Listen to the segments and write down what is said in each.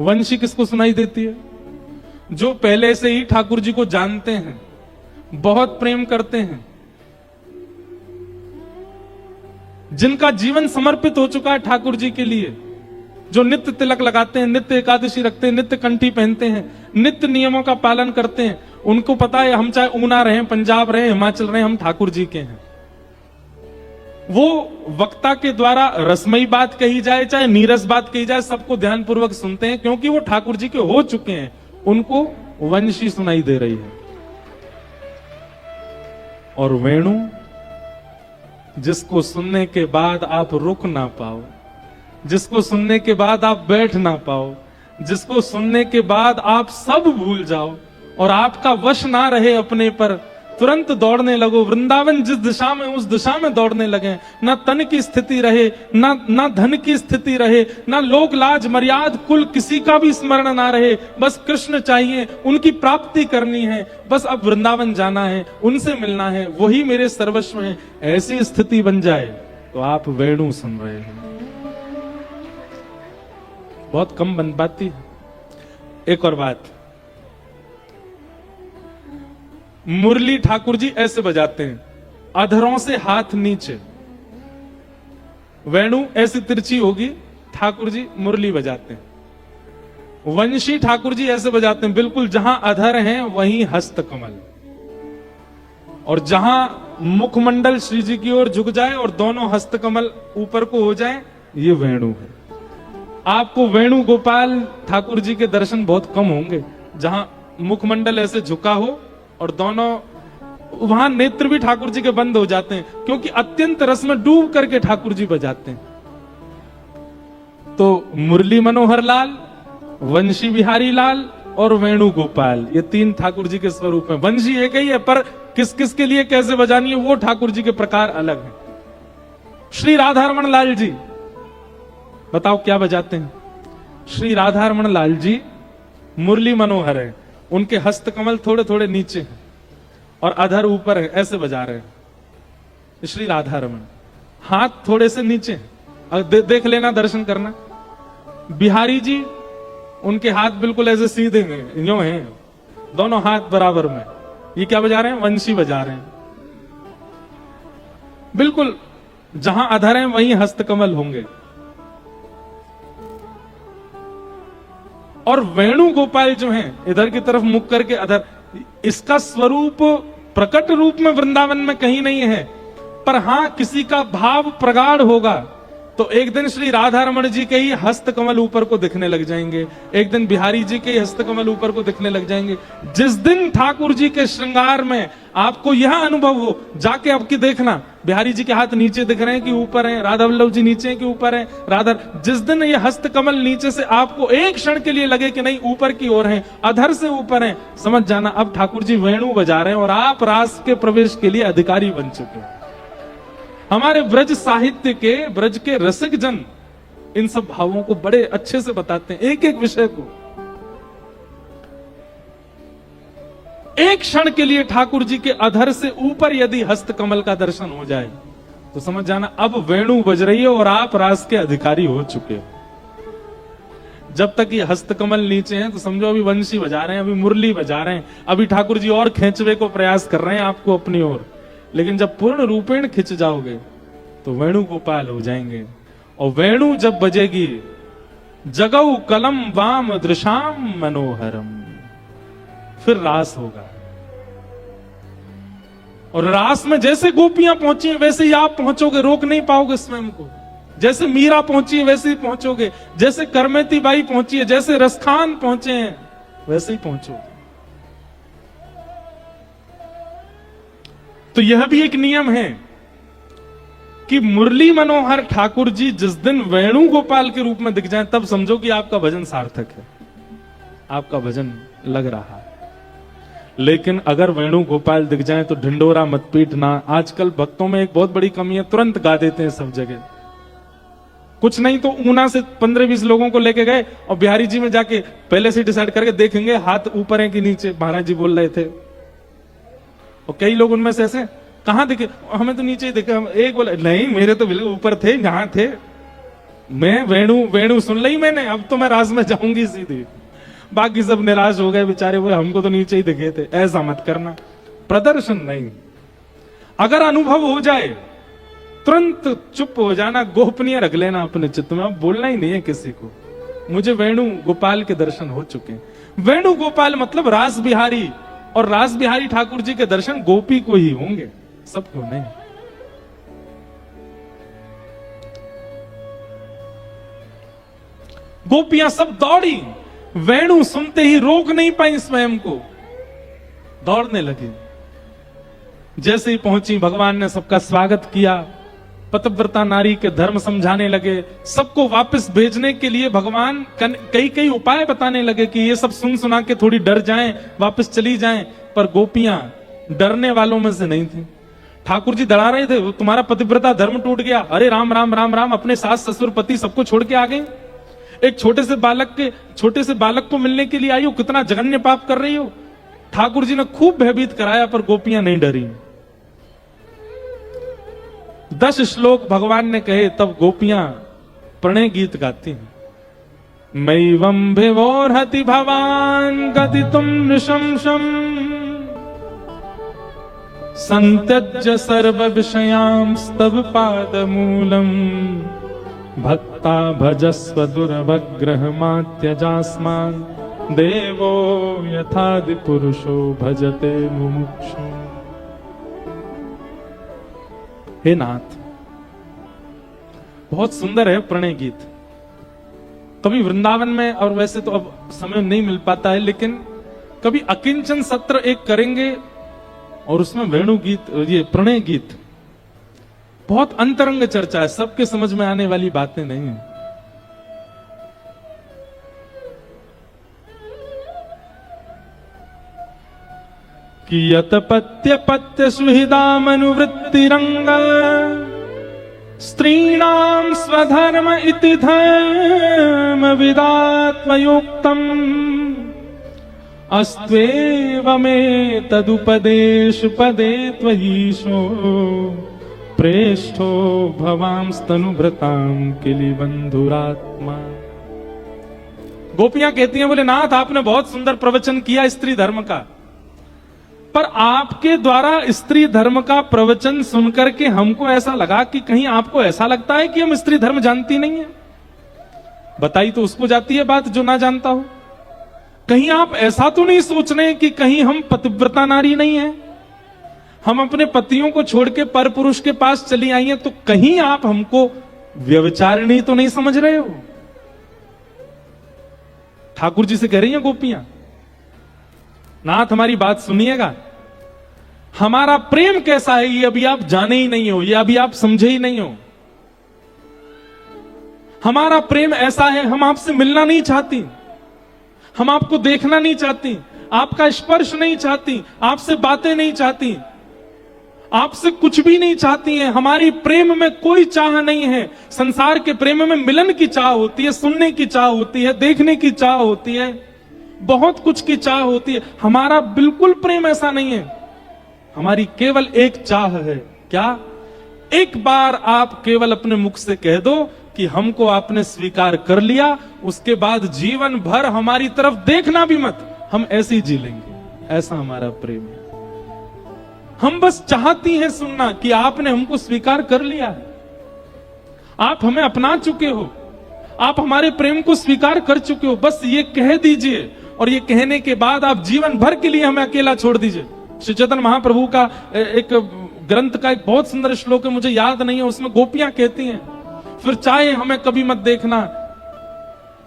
वंशी किसको सुनाई देती है? जो पहले से ही ठाकुर जी को जानते हैं, बहुत प्रेम करते हैं, जिनका जीवन समर्पित हो चुका है ठाकुर जी के लिए, जो नित्य तिलक लगाते हैं, नित्य एकादशी रखते हैं, नित्य कंठी पहनते हैं, नित्य नियमों का पालन करते हैं। उनको पता है हम चाहे ऊना रहे, पंजाब रहे, हिमाचल रहे, हम ठाकुर जी के हैं। वो वक्ता के द्वारा रसमयी बात कही जाए चाहे नीरस बात कही जाए, सबको ध्यानपूर्वक सुनते हैं, क्योंकि वो ठाकुर जी के हो चुके हैं। उनको वंशी सुनाई दे रही है। और वेणु, जिसको सुनने के बाद आप रुक ना पाओ, जिसको सुनने के बाद आप बैठ ना पाओ, जिसको सुनने के बाद आप सब भूल जाओ और आपका वश ना रहे अपने पर, तुरंत दौड़ने लगो। वृंदावन जिस दिशा में, उस दिशा में दौड़ने लगे। ना तन की स्थिति रहे, ना धन की स्थिति रहे, ना लोक लाज मर्याद कुल किसी का भी स्मरण ना रहे। बस कृष्ण चाहिए, उनकी प्राप्ति करनी है, बस अब वृंदावन जाना है, उनसे मिलना है, वही मेरे सर्वस्व है। ऐसी स्थिति बन जाए तो आप वेणु सुन रहे हैं। बहुत कम बन पाती है। एक और बात, मुरली ठाकुर जी ऐसे बजाते हैं, अधरों से हाथ नीचे। वेणु ऐसी तिरछी होगी, ठाकुर जी मुरली बजाते हैं। वंशी ठाकुर जी ऐसे बजाते हैं, बिल्कुल जहां अधर हैं वहीं हस्त कमल, और जहां मुखमंडल श्री जी की ओर झुक जाए और दोनों हस्त कमल ऊपर को हो जाए, ये वेणु है। आपको वेणु गोपाल ठाकुर जी के दर्शन बहुत कम होंगे जहां मुखमंडल ऐसे झुका हो और दोनों, वहां नेत्र भी ठाकुर जी के बंद हो जाते हैं, क्योंकि अत्यंत रस में डूब करके ठाकुर जी बजाते हैं। तो मुरली मनोहर लाल, वंशी बिहारी लाल और वेणु गोपाल, ये तीन ठाकुर जी के स्वरूप हैं। वंशी एक ही है, पर किस किस के लिए कैसे बजानी है वो ठाकुर जी के प्रकार अलग है। श्री राधारमण लाल जी बताओ क्या बजाते हैं? श्री राधारमण लाल जी मुरली मनोहर है, उनके हस्त कमल थोड़े थोड़े नीचे हैं और अधर ऊपर है, ऐसे बजा रहे हैं श्री राधारमण। हाथ थोड़े से नीचे हैं, देख लेना, दर्शन करना। बिहारी जी, उनके हाथ बिल्कुल ऐसे सीधे हैं, यूं हैं, दोनों हाथ बराबर में। ये क्या बजा रहे हैं? वंशी बजा रहे हैं। बिल्कुल जहां अधर है वहीं हस्त कमल होंगे। और वेणु गोपाल जो हैं, इधर की तरफ मुख करके अधर, इसका स्वरूप प्रकट रूप में वृंदावन में कहीं नहीं है, पर हां किसी का भाव प्रगाढ़ होगा तो एक दिन श्री राधारमण जी के ही हस्त कमल ऊपर को दिखने लग जाएंगे, एक दिन बिहारी जी के हस्त कमल ऊपर को दिखने लग जाएंगे। जिस दिन ठाकुर जी के श्रृंगार में आपको यह अनुभव हो, जाके आपकी देखना बिहारी जी के हाथ नीचे दिख रहे हैं कि ऊपर हैं, राधा वल्लभ जी नीचे हैं कि ऊपर हैं, राधा। जिस दिन ये हस्त कमल नीचे से आपको एक क्षण के लिए लगे कि नहीं ऊपर की ओर हैं, अधर से ऊपर हैं, समझ जाना अब ठाकुर जी वेणु बजा रहे हैं और आप रास के प्रवेश के लिए अधिकारी बन चुके हैं। हमारे ब्रज साहित्य के, ब्रज के रसिक जन इन सब भावों को बड़े अच्छे से बताते हैं, एक एक विषय को। एक क्षण के लिए ठाकुर जी के अधर से ऊपर यदि हस्त कमल का दर्शन हो जाए तो समझ जाना अब वेणु बज रही है और आप रास के अधिकारी हो चुके हो। जब तक ये हस्त कमल नीचे हैं तो समझो अभी वंशी बजा रहे हैं, अभी मुरली बजा रहे हैं, अभी ठाकुर जी और खींचवे को प्रयास कर रहे हैं आपको अपनी ओर। लेकिन जब पूर्ण रूपेण खिंच जाओगे तो वेणु गोपाल हो जाएंगे। और वेणु जब बजेगी, जगऊ कलम वाम दृशाम मनोहरम, फिर रास होगा। और रास में जैसे गोपियां पहुंची हैं वैसे ही आप पहुंचोगे, रोक नहीं पाओगे स्वयं को। जैसे मीरा पहुंची है वैसे ही पहुंचोगे, जैसे करमेती बाई पहुंची है, जैसे रसखान पहुंचे हैं वैसे ही पहुंचोगे। तो यह भी एक नियम है कि मुरली मनोहर ठाकुर जी जिस दिन वेणु गोपाल के रूप में दिख जाएं तब समझो कि आपका भजन सार्थक है, आपका भजन लग रहा है। लेकिन अगर वेणु गोपाल दिख जाएं तो ढिंडोरा मत पीटना। आजकल भक्तों में एक बहुत बड़ी कमी है, तुरंत गा देते हैं सब जगह। कुछ नहीं तो ऊना से 15-20 लोगों को लेके गए और बिहारी जी में जाके पहले से डिसाइड करके देखेंगे हाथ ऊपर है कि नीचे। महाराज जी बोल रहे थे और कई लोग उनमें से ऐसे, कहां दिखे? हमें तो नीचे ही दिखे। एक बोले नहीं मेरे तो बिल्कुल ऊपर थे, यहां थे। मैं वेणु वेणु सुन ली मैंने, अब तो मैं रास में जाऊंगी सीधी। बाकी सब निराश हो गए बेचारे, बोले हमको तो नीचे ही दिखे थे। ऐसा मत करना, प्रदर्शन नहीं। अगर अनुभव हो जाए तुरंत चुप हो जाना, गोपनीय रख लेना अपने चित्त में, अब बोलना ही नहीं है किसी को। मुझे वेणु गोपाल के दर्शन हो चुके हैं। वेणु गोपाल मतलब रास बिहारी, और रास बिहारी ठाकुर जी के दर्शन गोपी को ही होंगे, सबको नहीं। गोपियां सब दौड़ी, वेणु सुनते ही रोक नहीं पाई स्वयं को, दौड़ने लगी। जैसे ही पहुंची भगवान ने सबका स्वागत किया, पतिव्रता नारी के धर्म समझाने लगे, सबको वापस भेजने के लिए भगवान कई कई उपाय बताने लगे कि ये सब सुन सुना के थोड़ी डर जाएं, वापस चली जाएं। पर गोपियां डरने वालों में से नहीं थी। ठाकुर जी डरा रहे थे, तुम्हारा पतिव्रता धर्म टूट गया, अरे राम राम राम राम, अपने सास ससुर पति सबको छोड़ के आ गए, एक छोटे से बालक को मिलने के लिए आई हो, कितना जघन्य पाप कर रही हो। ठाकुर जी ने खूब भयभीत कराया, पर गोपियां नहीं डरी। 10 श्लोक भगवान ने कहे, तब गोपियां प्रणय गीत गाती हैं। मैवं भिवोर्हति भवान गदितुम नृशंसम् संत्यज्य सर्व विषयांस्तव पादमूलम् भक्ता भजस्व दुर्भग्रहमात्यजास्मान् देवो यथादि पुरुषो भजते मुमुक्षु। हे नाथ, बहुत सुंदर है प्रणय गीत। कभी वृंदावन में, और वैसे तो अब समय नहीं मिल पाता है, लेकिन कभी अकिंचन सत्र एक करेंगे और उसमें वेणु गीत, ये प्रणय गीत, बहुत अंतरंग चर्चा है, सबके समझ में आने वाली बातें नहीं है। कियत पत्य पत्य सुहृदामनुवृत्तिरंग स्त्रीणां स्वधर्म इति धर्म विदात्मयुक्तम् अस्त्वेवमे तदुपदेश पदे त्वयीशो प्रेष्ठो भवांस्तनुभृतां किली बंधुरात्मा। गोपियां कहती हैं, बोले नाथ आपने बहुत सुंदर प्रवचन किया स्त्री धर्म का, पर आपके द्वारा स्त्री धर्म का प्रवचन सुनकर के हमको ऐसा लगा कि कहीं आपको ऐसा लगता है कि हम स्त्री धर्म जानती नहीं है। बताई तो उसको जाती है बात जो ना जानता हो। कहीं आप ऐसा तो नहीं सोच रहे कि कहीं हम पतिव्रता नारी नहीं है, हम अपने पतियों को छोड़ के पर पुरुष के पास चली आई हैं, तो कहीं आप हमको व्यभिचारिणी तो नहीं समझ रहे हो। ठाकुर जी से कह रही हैं गोपियां, नाथ हमारी बात सुनिएगा, हमारा प्रेम कैसा है ये अभी आप जाने ही नहीं हो, ये अभी आप समझे ही नहीं हो। हमारा प्रेम ऐसा है, हम आपसे मिलना नहीं चाहती, हम आपको देखना नहीं चाहती, आपका स्पर्श नहीं चाहती, आपसे बातें नहीं चाहती, आपसे कुछ भी नहीं चाहती हैं। हमारी प्रेम में कोई चाह नहीं है। संसार के प्रेम में मिलन की चाह होती है, सुनने की चाह होती है, देखने की चाह होती है, बहुत कुछ की चाह होती है। हमारा बिल्कुल प्रेम ऐसा नहीं है। हमारी केवल एक चाह है, क्या? एक बार आप केवल अपने मुख से कह दो कि हमको आपने स्वीकार कर लिया, उसके बाद जीवन भर हमारी तरफ देखना भी मत, हम ऐसे ही जी लेंगे। ऐसा हमारा प्रेम है। हम बस चाहती हैं सुनना कि आपने हमको स्वीकार कर लिया है, आप हमें अपना चुके हो, आप हमारे प्रेम को स्वीकार कर चुके हो। बस ये कह दीजिए, और ये कहने के बाद आप जीवन भर के लिए हमें अकेला छोड़ दीजिए। श्री चैतन्य महाप्रभु का एक ग्रंथ का एक बहुत सुंदर श्लोक है, मुझे याद नहीं है, उसमें गोपियां कहती हैं, फिर चाहे हमें कभी मत देखना,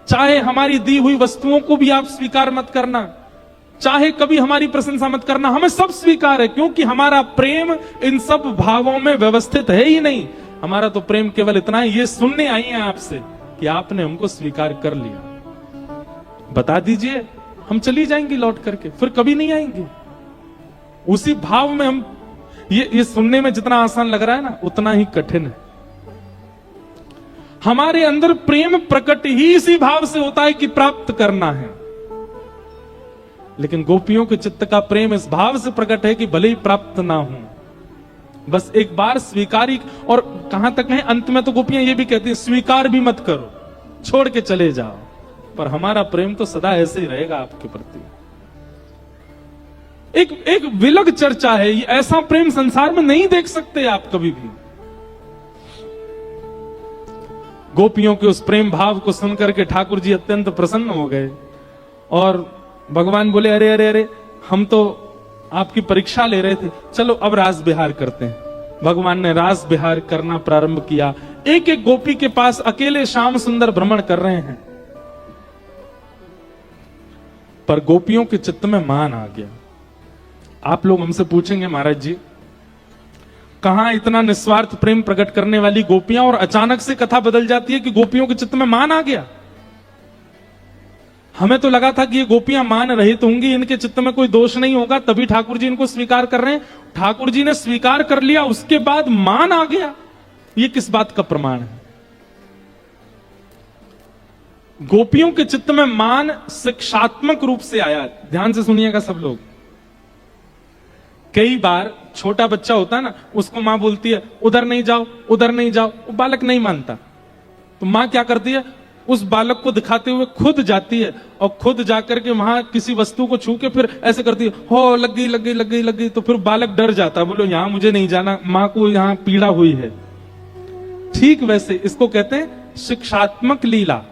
चाहे हमारी दी हुई वस्तुओं को भी आप स्वीकार मत करना, चाहे कभी हमारी प्रशंसा मत करना, हमें सब स्वीकार है, क्योंकि हमारा प्रेम इन सब भावों में व्यवस्थित है ही नहीं। हमारा तो प्रेम केवल इतना है, ये सुनने आई है आपसे कि आपने हमको स्वीकार कर लिया। बता दीजिए, हम चली जाएंगी लौट करके, फिर कभी नहीं आएंगे। उसी भाव में हम, ये सुनने में जितना आसान लग रहा है ना, उतना ही कठिन है। हमारे अंदर प्रेम प्रकट ही इसी भाव से होता है कि प्राप्त करना है, लेकिन गोपियों के चित्त का प्रेम इस भाव से प्रकट है कि भले ही प्राप्त ना हो, बस एक बार स्वीकार ही, और कहां तक है, अंत में तो गोपियां ये भी कहती हैं स्वीकार भी मत करो, छोड़ के चले जाओ, पर हमारा प्रेम तो सदा ऐसे ही रहेगा आपके प्रति। एक विलग चर्चा है, ऐसा प्रेम संसार में नहीं देख सकते आप कभी भी। गोपियों के उस प्रेम भाव को सुनकर के ठाकुर जी अत्यंत प्रसन्न हो गए और भगवान बोले अरे अरे अरे, हम तो आपकी परीक्षा ले रहे थे, चलो अब रास विहार करते हैं। भगवान ने रास विहार करना प्रारंभ किया। एक एक गोपी के पास अकेले श्याम सुंदर भ्रमण कर रहे हैं, पर गोपियों के चित्त में मान आ गया। आप लोग हमसे पूछेंगे महाराज जी, कहां इतना निस्वार्थ प्रेम प्रकट करने वाली गोपियां और अचानक से कथा बदल जाती है कि गोपियों के चित्त में मान आ गया। हमें तो लगा था कि ये गोपियां मान रहित होंगी, इनके चित्त में कोई दोष नहीं होगा, तभी ठाकुर जी इनको स्वीकार कर रहे हैं। ठाकुर जी ने स्वीकार कर लिया, उसके बाद मान आ गया। ये किस बात का प्रमाण है? गोपियों के चित्त में मान शिक्षात्मक रूप से आया। ध्यान से सुनिएगा सब लोग। कई बार छोटा बच्चा होता है ना, उसको मां बोलती है उधर नहीं जाओ, उधर नहीं जाओ, वो बालक नहीं मानता, तो मां क्या करती है, उस बालक को दिखाते हुए खुद जाती है और खुद जाकर के वहां किसी वस्तु को छू के फिर ऐसे करती है, हो लग गई लग गई लग गई लग गई, तो फिर बालक डर जाता है, बोलो यहां मुझे नहीं जाना, मां को यहां पीड़ा हुई है। ठीक वैसे इसको कहते हैं शिक्षात्मक लीला।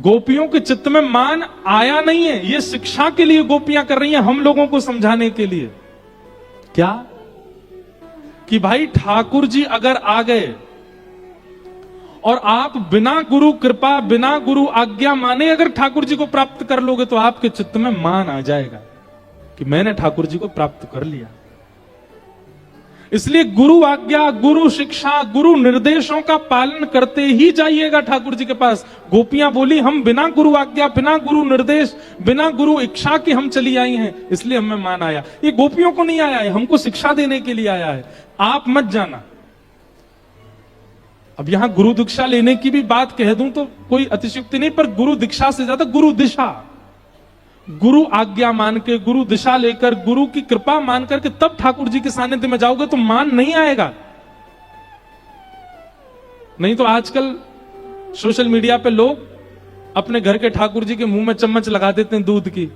गोपियों के चित्त में मान आया नहीं है, ये शिक्षा के लिए गोपियां कर रही हैं, हम लोगों को समझाने के लिए। क्या कि भाई ठाकुर जी अगर आ गए और आप बिना गुरु कृपा, बिना गुरु आज्ञा माने अगर ठाकुर जी को प्राप्त कर लोगे, तो आपके चित्त में मान आ जाएगा कि मैंने ठाकुर जी को प्राप्त कर लिया। इसलिए गुरु आज्ञा, गुरु शिक्षा, गुरु निर्देशों का पालन करते ही जाइएगा ठाकुर जी के पास। गोपियां बोली हम बिना गुरु आज्ञा, बिना गुरु निर्देश, बिना गुरु इच्छा के हम चली आई हैं, इसलिए हमें मान आया। ये गोपियों को नहीं आया है, हमको शिक्षा देने के लिए आया है। आप मत जाना। अब यहां गुरु दीक्षा लेने की भी बात कह दूं तो कोई अतिशयोक्ति नहीं, पर गुरु दीक्षा से ज्यादा गुरु दिशा, गुरु आज्ञा मान के, गुरु दिशा लेकर, गुरु की कृपा मान करके तब ठाकुर जी के सानिध्य में जाओगे तो मान नहीं आएगा। नहीं तो आजकल सोशल मीडिया पे लोग अपने घर के ठाकुर जी के मुंह में चम्मच लगा देते हैं दूध की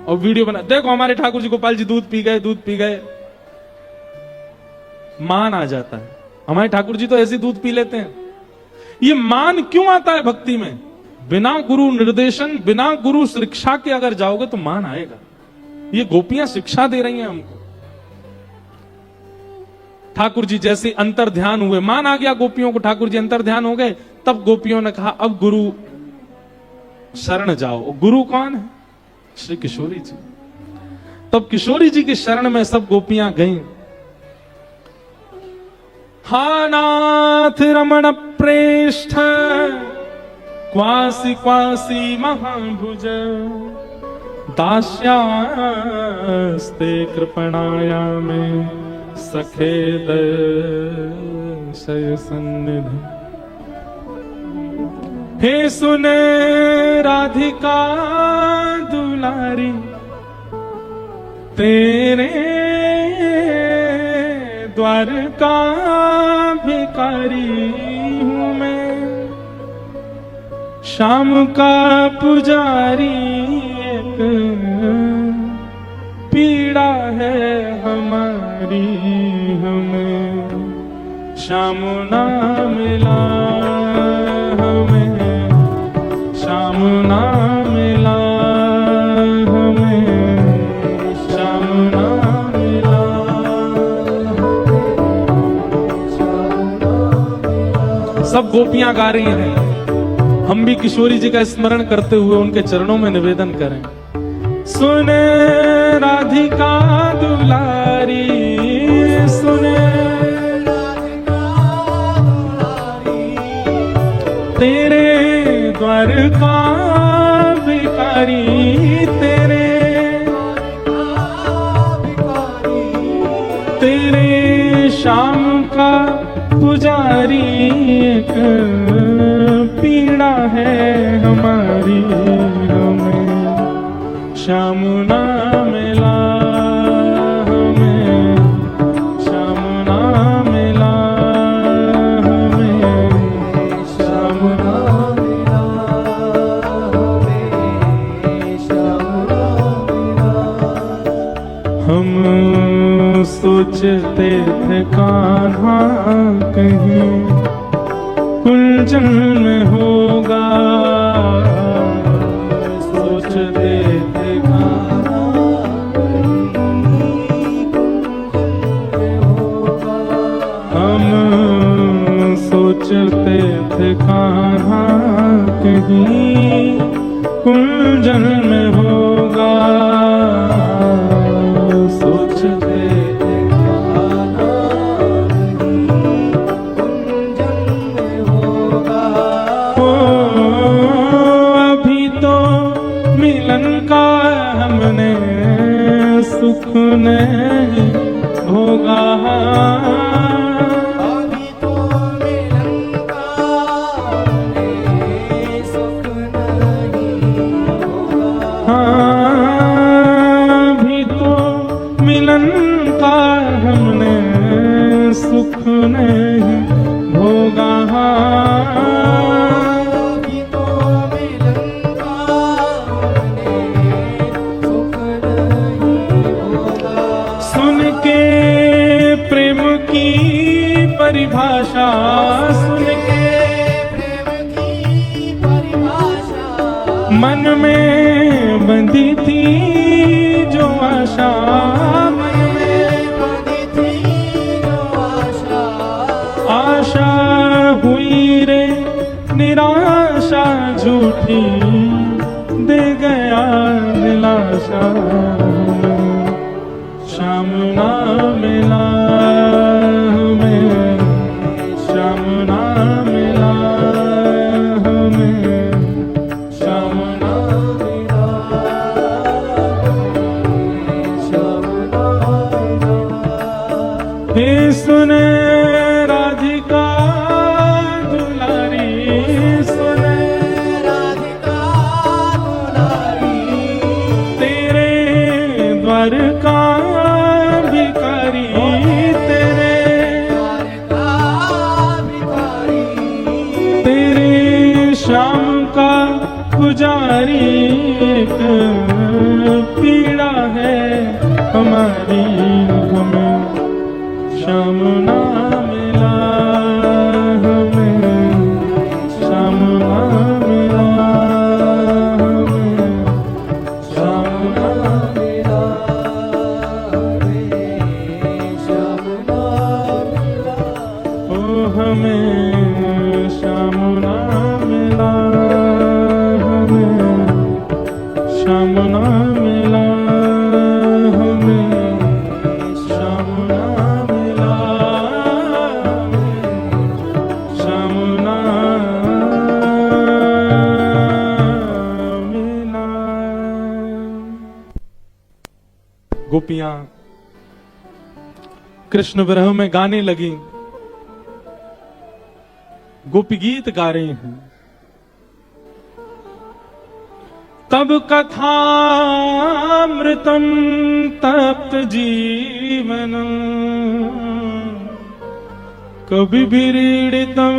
और वीडियो बना, देखो हमारे ठाकुर जी गोपाल जी दूध पी गए, दूध पी गए। मान आ जाता है। हमारे ठाकुर जी तो ऐसे दूध पी लेते हैं। ये मान क्यों आता है भक्ति में? बिना गुरु निर्देशन, बिना गुरु शिक्षा के अगर जाओगे तो मान आएगा। ये गोपियां शिक्षा दे रही हैं हमको। ठाकुर जी जैसे अंतर ध्यान हुए, मान आ गया गोपियों को, ठाकुर जी अंतर ध्यान हो गए, तब गोपियों ने कहा अब गुरु शरण जाओ। गुरु कौन है? श्री किशोरी जी। तब किशोरी जी की शरण में सब गोपियां गईं। हा नाथ रमण प्रेष्ठ क्वासी क्वासी महाभुज दास्यास्ते कृपणाया में सखेद शय सन्निधि। हे सुने राधिका दुलारी तेरे द्वार का भिखारी हूं मैं, शाम का पुजारी एक पीड़ा है हमारी, हमें श्याम ना मिला, हमें श्याम ना मिला, हमें श्याम ना मिला। सब गोपियां गा रही हैं, हम भी किशोरी जी का स्मरण करते हुए उनके चरणों में निवेदन करें। सुने राधिका दुलारी, सुने तेरे द्वार का भिखारी, तेरे शाम का पुजारी एक पीड़ा है हमारी, हमें श्याम ना मिला, हमें सोचते थे कान्हा कहीं कुंजन में होगा, सोचते थे कान्हा कहीं कुंजन में होगा। हम सोचते थे कान्हा कहीं कुंजन में होगा, सोचते थे कान्हा कहीं कुंजन में होगा। ओ अभी तो मिलन का हमने सुख नहीं भोगा, सुख नहीं भोगा। अभी तो मिलन का हमने सुख नहीं भोगा। सुन के प्रेम की परिभाषा, सुन के प्रेम की परिभाषा, मन में बंधी थी जो आशा, आशा हुई रे निराशा झूठी, दे गया दिलासा। श्याम ना मिला हमें, श्याम ना मिला हमें, श्याम ना मिला, श्याम ना मिला। हे सुने का भिखारी, तेरे भिखारी, तेरे श्याम का पुजारी, एक पीड़ा है हमारी, हमें श्याम ना मिला, हमें श्याम ना मिला, हमें श्याम ना मिला। हमें श्याम ना मिला, हमें श्याम ना मिला, हमें श्याम ना मिला, श्याम ना मिला। गोपियां कृष्ण विरह में गाने लगी, गोपी गीत गा रही हैं। तब कथामृतम तप्त जीवनम, कभी विरीडितम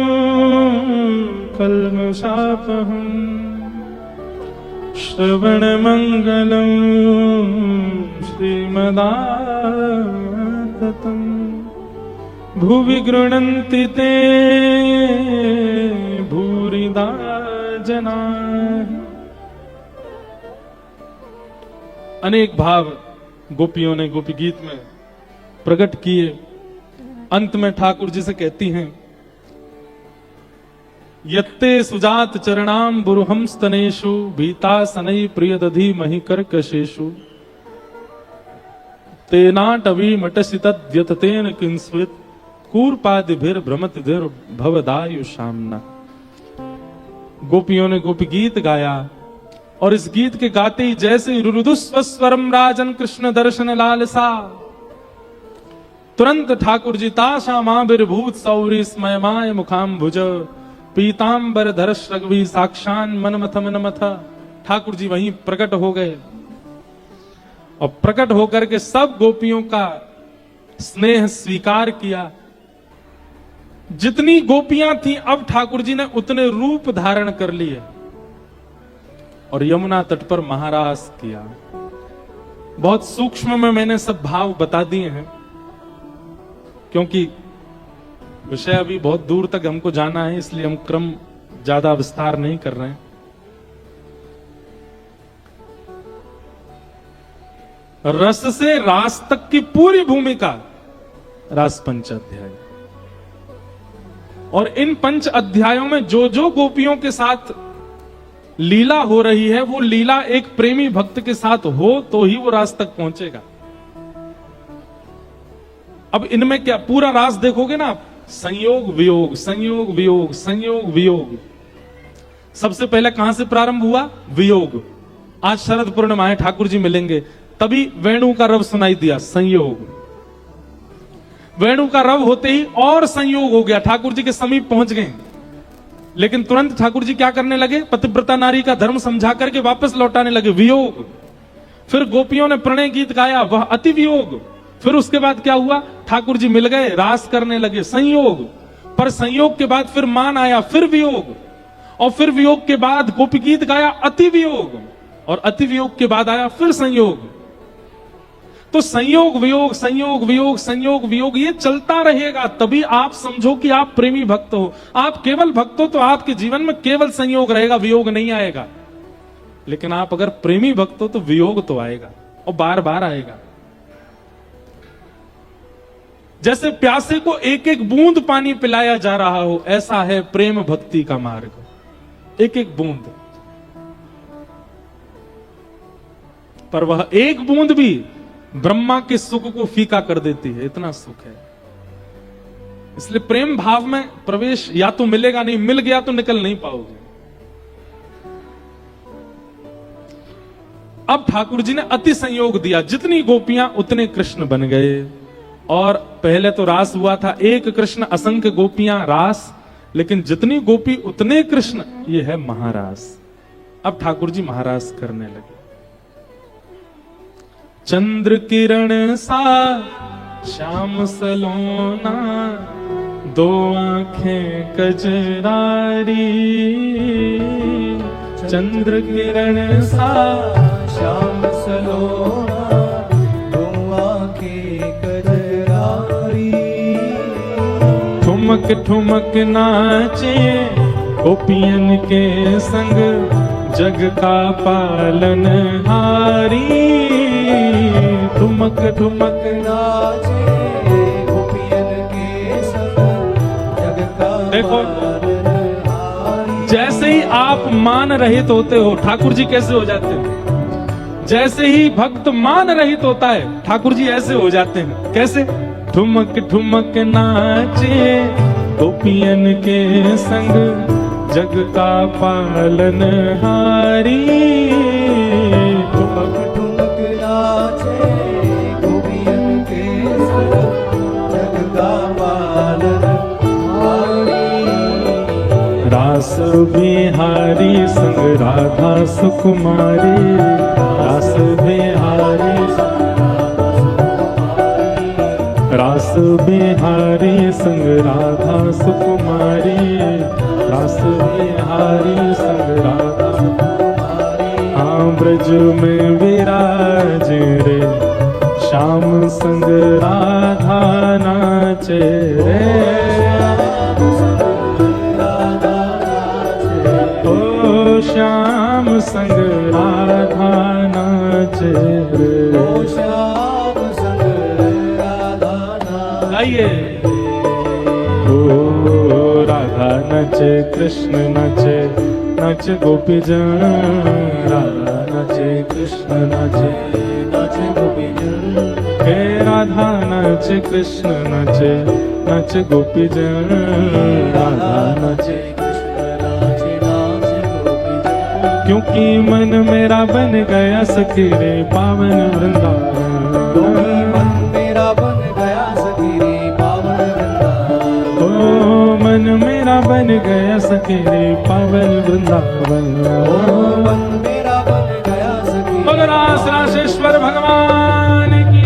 कल्मषापहम, श्रवण मंगलम श्रीमदाततम, भुवि गृह्णन्ति ते भूरिदा जना। अनेक भाव गोपियों ने गोपी गीत में प्रकट किए। अंत में ठाकुर जी से कहती हैं, यत्ते सुजात चरणाम बुरुहम स्तनेषु, भीता सनई प्रियदधि महि कर्कशेषु, तेनाटवी मटसि तद्यततेन किंस्वित, कूर्पादिभिर भ्रमतिधिर भवदायु शामना। गोपियों ने गोपी गीत गाया और इस गीत के गाते ही जैसे रुरुदुस्वस्वरम राजन कृष्ण दर्शन लालसा, तुरंत ठाकुर जी ताशा माभिर्भूत सौरी स्मयमाय मुखाम्भुज, पीतांबर धरश रघुवी साक्षान मनमथ मनमथ। ठाकुर जी वहीं प्रकट हो गए और प्रकट होकर के सब गोपियों का स्नेह स्वीकार किया। जितनी गोपियां थी अब ठाकुर जी ने उतने रूप धारण कर लिए और यमुना तट पर महारास किया। बहुत सूक्ष्म में मैंने सब भाव बता दिए हैं। क्योंकि विषय अभी बहुत दूर तक हमको जाना है, इसलिए हम क्रम ज्यादा विस्तार नहीं कर रहे हैं। रस से रास तक की पूरी भूमिका रास पंच अध्याय, और इन पंच अध्यायों में जो जो गोपियों के साथ लीला हो रही है, वो लीला एक प्रेमी भक्त के साथ हो तो ही वो रास तक पहुंचेगा। अब इनमें क्या पूरा रास देखोगे ना आप, संयोग वियोग, संयोग वियोग, संयोग वियोग। सबसे पहले कहां से प्रारंभ हुआ? वियोग। आज शरद पूर्णिमा है, ठाकुर जी मिलेंगे, तभी वेणु का रव सुनाई दिया, संयोग। वेणु का रव होते ही और संयोग हो गया, ठाकुर जी के समीप पहुंच गए। लेकिन तुरंत ठाकुर जी क्या करने लगे? पतिव्रता नारी का धर्म समझा करके वापस लौटाने लगे, वियोग। फिर गोपियों ने प्रणय गीत गाया, वह अति वियोग। फिर उसके बाद क्या हुआ? ठाकुर जी मिल गए, रास करने लगे, संयोग। पर संयोग के बाद फिर मान आया, फिर वियोग। और फिर वियोग के बाद गोपी गीत गाया, अति वियोग। और अति वियोग के बाद आया फिर संयोग। तो संयोग वियोग, संयोग वियोग, संयोग वियोग, ये चलता रहेगा। तभी आप समझो कि आप प्रेमी भक्त हो। आप केवल भक्त हो तो आपके जीवन में केवल संयोग रहेगा, वियोग नहीं आएगा। लेकिन आप अगर प्रेमी भक्त हो तो वियोग तो आएगा, और बार बार आएगा। जैसे प्यासे को एक एक बूंद पानी पिलाया जा रहा हो, ऐसा है प्रेम भक्ति का मार्ग। एक एक बूंद, पर वह एक बूंद भी ब्रह्मा के सुख को फीका कर देती है, इतना सुख है। इसलिए प्रेम भाव में प्रवेश या तो मिलेगा नहीं, मिल गया तो निकल नहीं पाओगे। अब ठाकुर जी ने अति संयोग दिया, जितनी गोपियां उतने कृष्ण बन गए। और पहले तो रास हुआ था, एक कृष्ण असंख्य गोपियां रास, लेकिन जितनी गोपी उतने कृष्ण, ये है महारास। अब ठाकुर जी महारास करने लगे। चंद्र किरण सा श्याम सलोना, दो आंखें कजरारी। चंद्र किरण सा श्याम सलोना, दो आंखें कजरारी। ठुमक ठुमक नाचे गोपियन के संग, जग का पालन हारी। ठुमक ठुमक नाचे गोपियन के संग, जग का देखो, पालन हारी। जैसे ही आप मान रहित होते हो, ठाकुर जी कैसे हो जाते हैं? जैसे ही भक्त मान रहित होता है, ठाकुर जी ऐसे हो जाते हैं। कैसे? ठुमक ठुमक नाचे गोपियन के संग, जग का पालन हारी। ठुमक ठुमक नाचे गोपियन के संग, जग का पालन हारी। रास बिहारी संग राधा सुकुमारी। रास बिहारी रास बिहारी संग राधा सुकुमारी। रास बिहारी संग राधा सुकुमारी। हाँ ब्रज में विराज रे, श्याम संग राधा नाचे रे। ओ श्याम संग राधा नाचे रे। आइए। ओ राधा नचे, कृष्ण नचे, नच गोपी जन। राधा नचे, कृष्ण नचे, नच गोपी जन। हे राधा नचे, कृष्ण नचे, नच गोपी जन। राधा नचे, कृष्ण नाचे, नाच गोपी जन। क्योंकि मन मेरा बन गया सखी रे पावन वृंदावन। मन मेरा बन गया सखी रे पावन वृंदावन। ओ मन मेरा बन गया सखी रे पावन वृंदावन। ओ मन मेरा बन गया सखी। बोलो रास रासेश्वर भगवान की।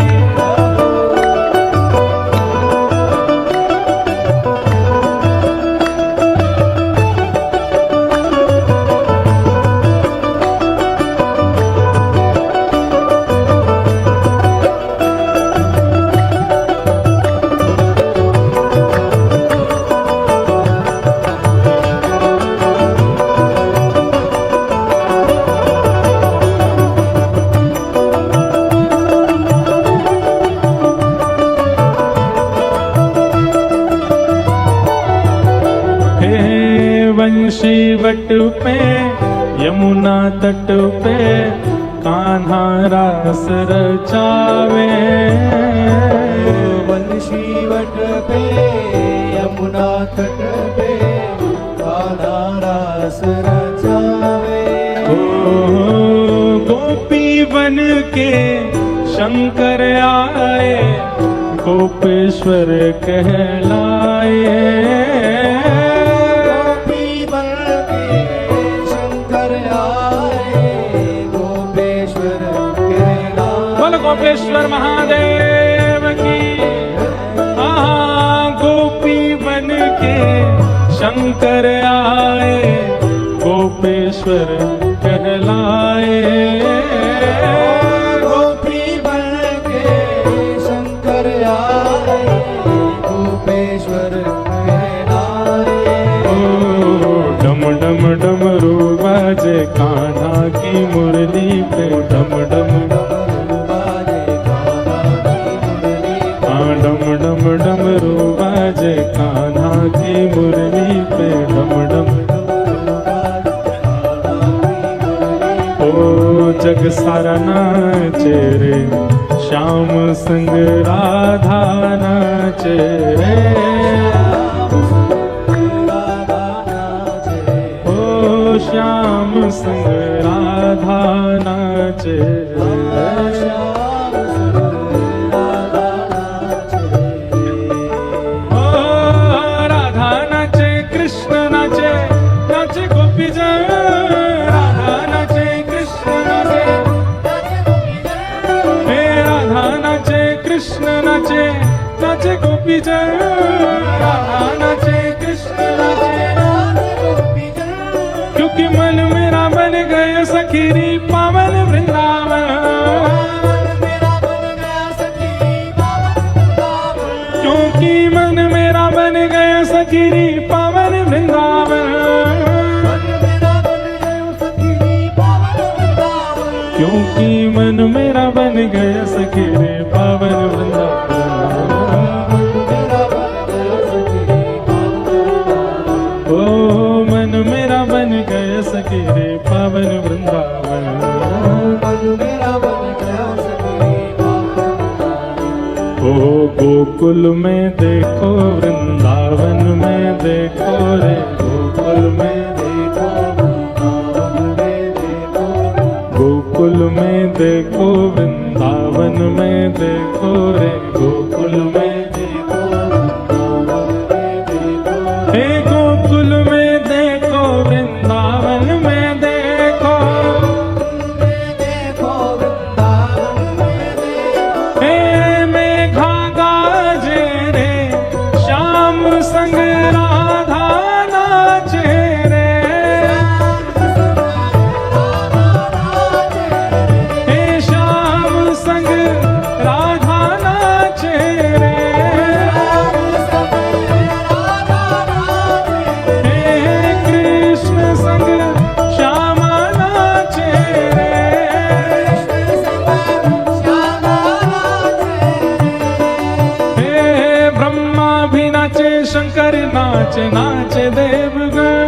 तट पे, यमुना तट पे कान्हा रास रचावे। वंशी वट पे यमुना तट पे कान्हा रास रचावे। गोपी बन के शंकर आए, गोपेश्वर कहलाए। गोपी बन के शंकर आए, गोपेश्वर कहलाए। बोल गोपेश्वर महादेव की। गोपी बन के शंकर आए, गोपेश्वर कहलाए। गोपी बन के शंकर आए, गोपेश्वर कहलाए। डम डम डमरू बाजे कान्हा की मुरली पे, डम डम बाजे कान्हा की मुरली पे। डम डम डमरू बाजे कान्हा की मुरली पे, डम डम। ओ जग सारा नाचे रे, श्याम संग राधा नाचे रे। ओ श्याम संग राधा नाचे रे। ओ राधा नाचे, कृष्ण नाचे, नाचे गोपी जन। राधा नाचे, कृष्ण नाचे, हे राधा नाचे, कृष्ण नाचे, नाचे गोपी जन। राधा नाचे, कृष्ण नाचे, क्योंकि मन मेरा बन गया सखीरी पावन वृंदावन। क्योंकि मन मेरा बन गया सखीरी पावन वृंदावन। क्योंकि मन मेरा बन गया सखीरी पावन वृंदावन। ओ मन मेरा बन गया सखीरी पावन वृंदावन। ओ गोकुल में देखो, वृंदावन में देखो रे, गोकुल में देखो, वृंदावन में देखो। गोकुल में देखो, वृंदावन में देखो रे, गोकुल में देखो, वृंदावन में देखो। हे गोकुल में देखो, वृंदावन में देखो। हे मेघा गाजे रे, श्याम संग राधा नाचे रे। हे श्याम संग राधा नाचे रे। हे कृष्ण संग श्यामा नाचे रे। हे ब्रह्मा भी नाचे, शंकर नाचे, नाचे देवगण।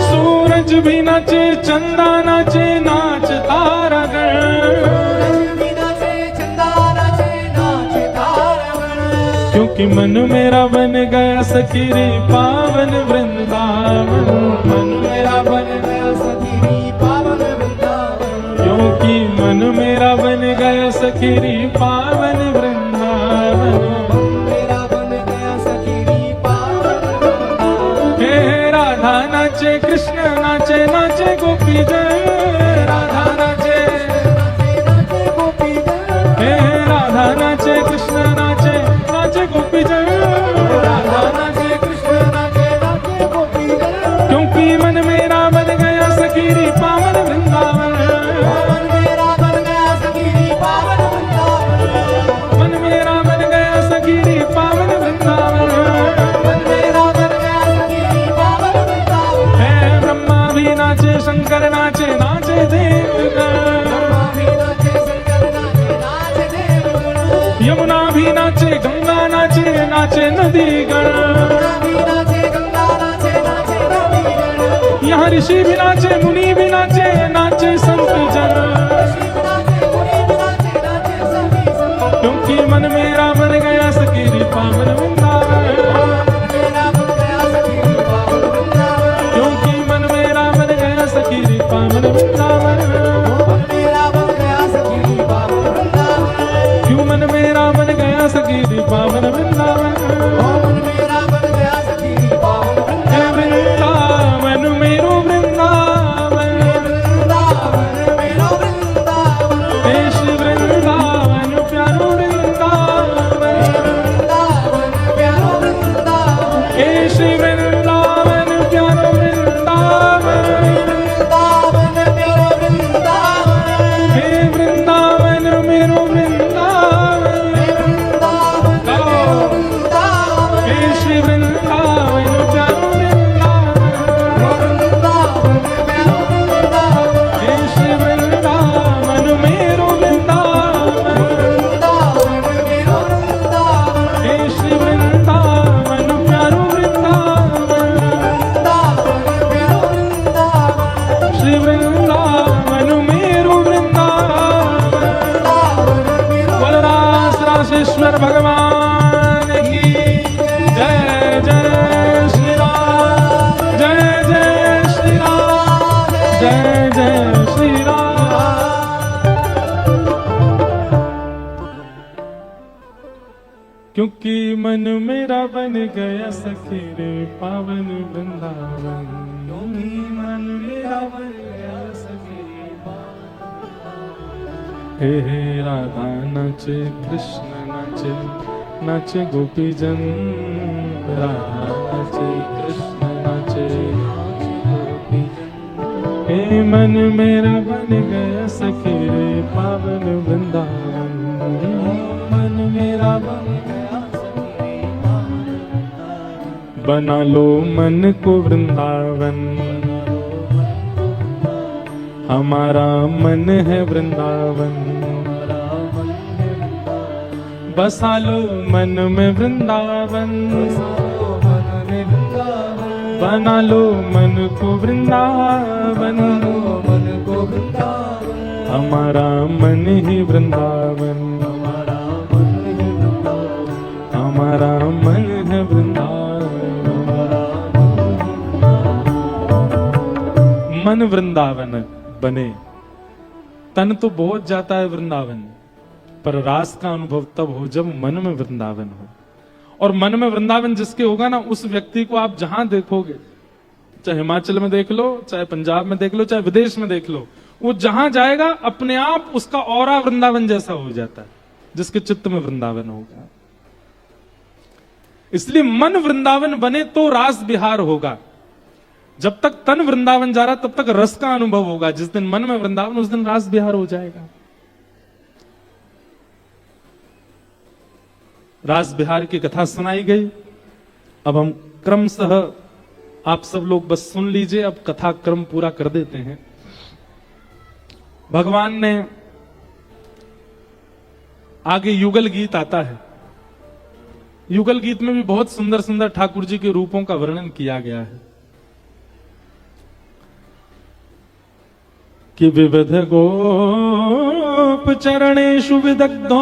सूरज भी नाचे, चंदा नाचे, नाच तारागण। क्योंकि मन मेरा बन गया सखीरी पावन वृंदावन। मन मेरा बन गया सखीरी पावन वृंदावन। क्योंकि मन मेरा बन गया सखीरी पावन वृंदावन। हे राधा नाचे, कृष्ण नाचे, नाचे गोपी जन। राधा नाचे, हे राधा नाचे, कृष्ण नाचे, नाचे गोपी जन। राधा नाचे, कृष्ण नाचे, नाचे गोपी जन। क्योंकि मन मेरा बन गया सखीरी पावन वृंदावन। मन मेरा बन गया सखीरी पावन वृंदावन। मन मेरा बन गया सखीरी पावन वृंदावन। मन मेरा बन गया सखीरी पावन वृंदावन। हे ब्रह्मा भी नाचे, शंकर नाचे, नाचे देवगण। यमुना भी नाचे, गंगा नाचे, नाचे नदी ऋषि भी नाचे, मुनि भी नाचे, नाचे संत जन। क्योंकि मन मेरा बन गया सखी पावन वृंदावन। क्योंकि मन मेरा बन गया सखी पावन वृंदावन। क्यों मन मेरा बन गया सखी पावन वृंदावन। हे वृंदावन मेरो वृंदावन। हे श्री वृंदावन प्यारो वृंदावन। हे श्री वृंदावन प्यारो वृंदावन। हे वृंदावन मेरो वृंदावन। हे श्री वृंदावन प्यारो वृंदावन। हे श्री वृंदावन मेरो वृंदावन। हे श्री वृंदावन प्यारो वृंदावन। श्री वृंदावन मेरो वृंदावन। बलराज राजेश्वर भगवान की जय। जय श्री राम। जय जय श्री राम। जय जय श्री राम। क्योंकि मन मेरा बन गया सखी रे पावन वृंदावन। मन मेरा बन गया सखी हे राधा नाचे कृष्ण नाचे, नाचे गोपी जन। राधा नाचे कृष्ण नाचे, गोपी जन। हे मन मेरा बन गया सखी रे पावन वृंदावन। मन मेरा बन गया सखी पावन वृंदावन। बना लो मन को वृंदावन। हमारा मन है वृंदावन। बसा लो मन में वृंदावन। बना लो मन को वृंदावन। हमारा मन ही वृंदावन। हमारा मन है वृंदावन। मन वृंदावन बने। तन तो बहुत जाता है वृंदावन, पर रास का अनुभव तब हो जब मन में वृंदावन हो। और मन में वृंदावन जिसके होगा ना, उस व्यक्ति को आप जहां देखोगे, चाहे हिमाचल में देख लो, चाहे पंजाब में देख लो, चाहे विदेश में देख लो, वो जहां जाएगा अपने आप उसका ऑरा वृंदावन जैसा हो जाता है, जिसके चित्त में वृंदावन होगा। इसलिए मन वृंदावन बने तो रास बिहार होगा। जब तक तन वृंदावन जा रहा तब तक रस का अनुभव होगा। जिस दिन मन में वृंदावन, उस दिन रास बिहार हो जाएगा। रास बिहार की कथा सुनाई गई। अब हम क्रमशः, आप सब लोग बस सुन लीजिए, अब कथा क्रम पूरा कर देते हैं। भगवान ने आगे युगल गीत आता है। युगल गीत में भी बहुत सुंदर सुंदर ठाकुर जी के रूपों का वर्णन किया गया है कि विविध गोप चरणेषु विदग्धो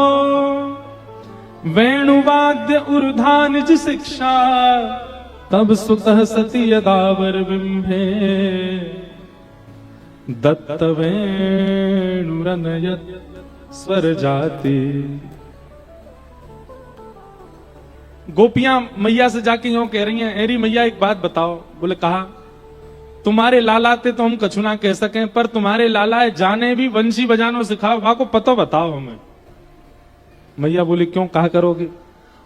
वेणुवाद्य ऊर्धा निज शिक्षा तब सुतः सती यदावर बिंभे दत्त वेणुरनयत स्वर जाति। गोपियां मैया से जाके यूं कह रही हैं, एरी मैया एक बात बताओ। बोले कहा, तुम्हारे लालाते तो हम कछु ना कह सकें, पर तुम्हारे लालाए जाने भी वंशी बजानो सिखाओ, वहां को पतो बताओ हमें। मैया बोली क्यों, कहा करोगे?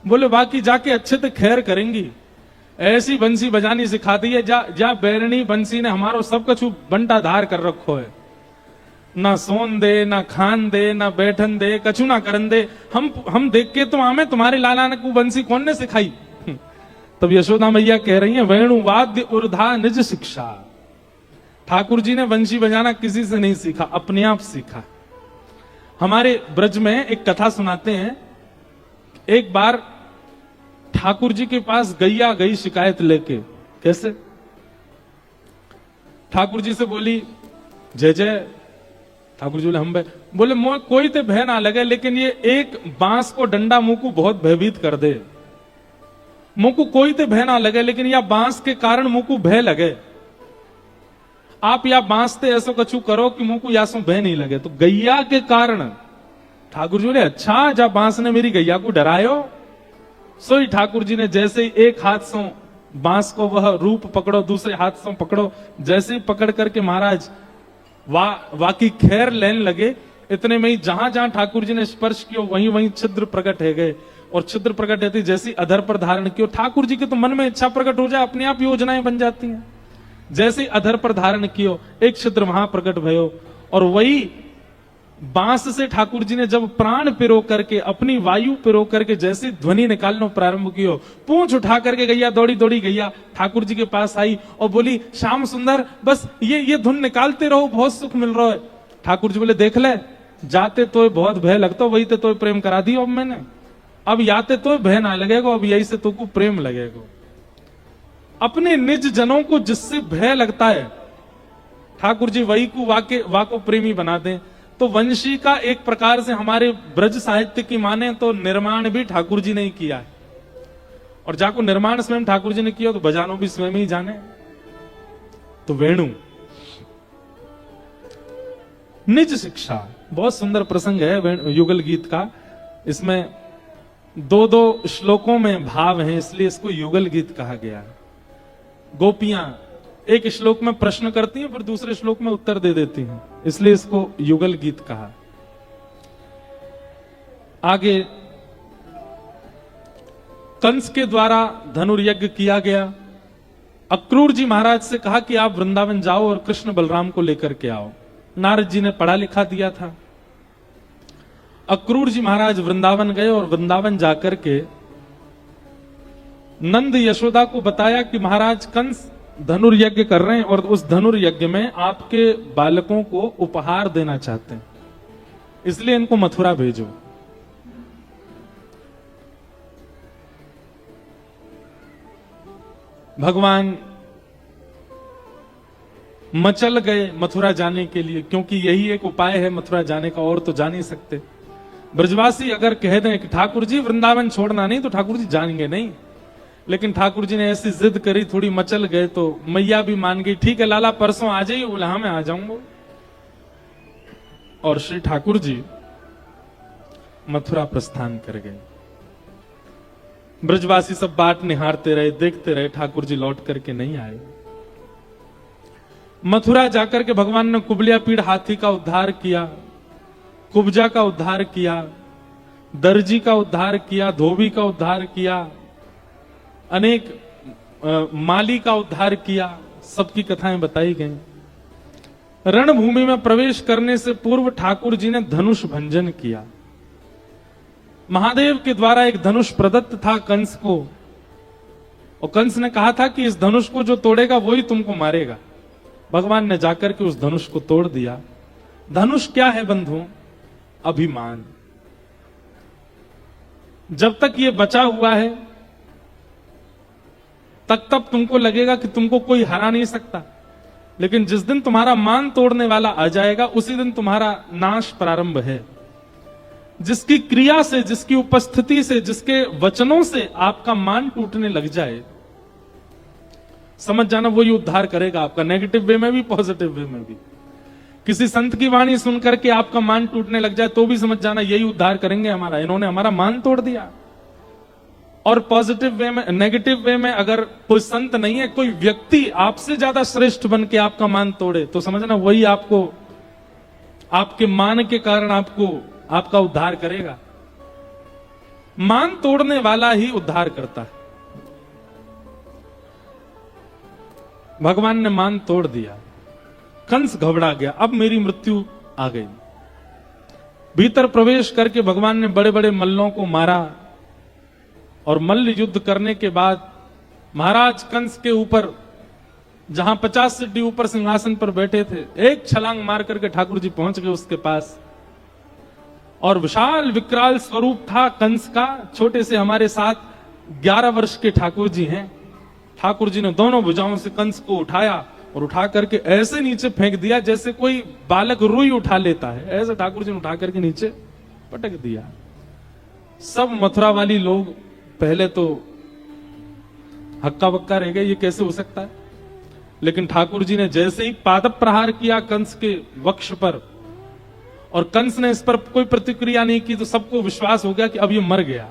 बोले बाकी जाके अच्छे से खैर करेंगी, ऐसी बंसी बजानी सिखा दी है जा बैरणी बंसी ने हमारो सब कछु बंटा धार कर रखो है। ना सोन दे, ना खान दे, ना बैठन दे, कछु ना करन दे। हम देख के तो आमे तुम्हारे लाला ने को बंसी कौन ने सिखाई? तब यशोदा मैया कह रही है, वेणु वाद्य ऊर्धा निज शिक्षा। ठाकुर जी ने बंसी बजाना किसी से नहीं सीखा, अपने आप सीखा। हमारे ब्रज में एक कथा सुनाते हैं। एक बार ठाकुर जी के पास गैया गई शिकायत लेके। कैसे? ठाकुर जी से बोली जय जय। ठाकुर जी बोले हम भय, बोले मोह कोई ते भय ना लगे, लेकिन ये एक बांस को डंडा मुंह को बहुत भयभीत कर दे। मुंह को कोई ते भय ना लगे, लेकिन या बांस के कारण मुंह को भय लगे। आप या बांस ते ऐसो कछु करो कि मुंह को यासो भय नहीं लगे। तो गैया के कारण ठाकुर जी बोले अच्छा, जब बांस ने मेरी गैया को डरायो। सोई ठाकुर जी ने जैसे ही एक हाथ से बांस को वह रूप पकड़ो, दूसरे हाथ से पकड़ो, जैसे ही पकड़ करके महाराज वाकी खैर लेने लगे, इतने में ही जहां जहां ठाकुर जी ने स्पर्श किया वहीं वहीं छिद्र प्रकट है गए। और छिद्र प्रकट होती जैसी अधर पर धारण किया, ठाकुर जी के तो मन में इच्छा प्रकट हो जाए, अपने आप योजनाएं बन जाती हैं। जैसे अधर पर धारण कियो, एक छिद्र वहां प्रकट भयो। और वही बांस से ठाकुर जी ने जब प्राण पिरो करके, अपनी वायु पिरो करके जैसे ध्वनि निकालना प्रारंभ कियो, पूंछ उठा करके गैया दौड़ी दौड़ी गैया ठाकुर जी के पास आई और बोली श्याम सुंदर बस ये धुन निकालते रहो, बहुत सुख मिल रहा है। ठाकुर जी बोले देख ले, जाते तो बहुत भय लगता, वही तो प्रेम करा दी अब मैंने। अब याते तो भय ना लगेगा, अब यही से तो को प्रेम लगेगा। अपने निज जनों को जिससे भय लगता है ठाकुर जी वही को वाको प्रेमी बना दें। तो वंशी का एक प्रकार से हमारे ब्रज साहित्य की माने तो निर्माण भी ठाकुर जी ने ही किया है। और जाको निर्माण स्वयं ठाकुर जी ने किया तो बजानो भी स्वयं ही जाने। तो वेणु निज शिक्षा, बहुत सुंदर प्रसंग है युगल गीत का। इसमें दो दो श्लोकों में भाव है, इसलिए इसको युगल गीत कहा गया है। गोपियां एक श्लोक में प्रश्न करती हैं, फिर दूसरे श्लोक में उत्तर दे देती हैं, इसलिए इसको युगल गीत कहा। आगे कंस के द्वारा धनुर्यज्ञ किया गया। अक्रूर जी महाराज से कहा कि आप वृंदावन जाओ और कृष्ण बलराम को लेकर के आओ। नारद जी ने पढ़ा लिखा दिया था। अक्रूर जी महाराज वृंदावन गए और वृंदावन जाकर के नंद यशोदा को बताया कि महाराज कंस धनुर्यज्ञ कर रहे हैं और उस धनुर्यज्ञ में आपके बालकों को उपहार देना चाहते हैं, इसलिए इनको मथुरा भेजो। भगवान मचल गए मथुरा जाने के लिए, क्योंकि यही एक उपाय है मथुरा जाने का, और तो जा नहीं सकते। ब्रजवासी अगर कह दें कि ठाकुर जी वृंदावन छोड़ना नहीं, तो ठाकुर जी जाएंगे नहीं। लेकिन ठाकुर जी ने ऐसी जिद करी, थोड़ी मचल गए, तो मैया भी मान गई। ठीक है लाला परसों आ जाइए। बोला हाँ मैं आ जाऊंगा। और श्री ठाकुर जी मथुरा प्रस्थान कर गए। ब्रजवासी सब बाट निहारते रहे, देखते रहे, ठाकुर जी लौट करके नहीं आए। मथुरा जाकर के भगवान ने कुबलिया पीड़ हाथी का उद्धार किया, कुब्जा का उद्धार किया, दर्जी का उद्धार किया, धोबी का उद्धार किया, अनेक माली का उद्धार किया। सबकी कथाएं बताई गई। रणभूमि में प्रवेश करने से पूर्व ठाकुर जी ने धनुष भंजन किया। महादेव के द्वारा एक धनुष प्रदत्त था कंस को, और कंस ने कहा था कि इस धनुष को जो तोड़ेगा वही तुमको मारेगा। भगवान ने जाकर के उस धनुष को तोड़ दिया। धनुष क्या है बंधु? अभिमान। जब तक ये बचा हुआ है तब तुमको लगेगा कि तुमको कोई हरा नहीं सकता, लेकिन जिस दिन तुम्हारा मान तोड़ने वाला आ जाएगा उसी दिन तुम्हारा नाश प्रारंभ है। जिसकी क्रिया से, जिसकी उपस्थिति से, जिसके वचनों से आपका मान टूटने लग जाए, समझ जाना वही उद्धार करेगा आपका, नेगेटिव वे में भी पॉजिटिव वे में भी। किसी संत की वाणी सुनकर के आपका मान टूटने लग जाए तो भी समझ जाना यही उद्धार करेंगे हमारा, इन्होंने हमारा मान तोड़ दिया। और पॉजिटिव वे में, नेगेटिव वे में अगर कोई संत नहीं है, कोई व्यक्ति आपसे ज्यादा श्रेष्ठ बन के आपका मान तोड़े, तो समझना वही आपको, आपके मान के कारण आपको, आपका उद्धार करेगा। मान तोड़ने वाला ही उद्धार करता है। भगवान ने मान तोड़ दिया। कंस घबरा गया, अब मेरी मृत्यु आ गई। भीतर प्रवेश करके भगवान ने बड़े बड़े मल्लों को मारा, और मल्ल युद्ध करने के बाद महाराज कंस के ऊपर, जहां 50 सीढ़ी ऊपर सिंहासन पर बैठे थे, एक छलांग मार करके ठाकुर जी पहुंच गए उसके पास। और विशाल विकराल स्वरूप था कंस का। छोटे से हमारे साथ 11 वर्ष के ठाकुर जी हैं। ठाकुर जी ने दोनों भुजाओं से कंस को उठाया और उठा करके ऐसे नीचे फेंक दिया जैसे कोई बालक रुई उठा लेता है, ऐसे ठाकुर जी ने उठा करके नीचे पटक दिया। सब मथुरा वाली लोग पहले तो हक्का बक्का रह गए, ये कैसे हो सकता है। लेकिन ठाकुर जी ने जैसे ही पाद प्रहार किया कंस के वक्ष पर, और कंस ने इस पर कोई प्रतिक्रिया नहीं की, तो सबको विश्वास हो गया कि अब ये मर गया।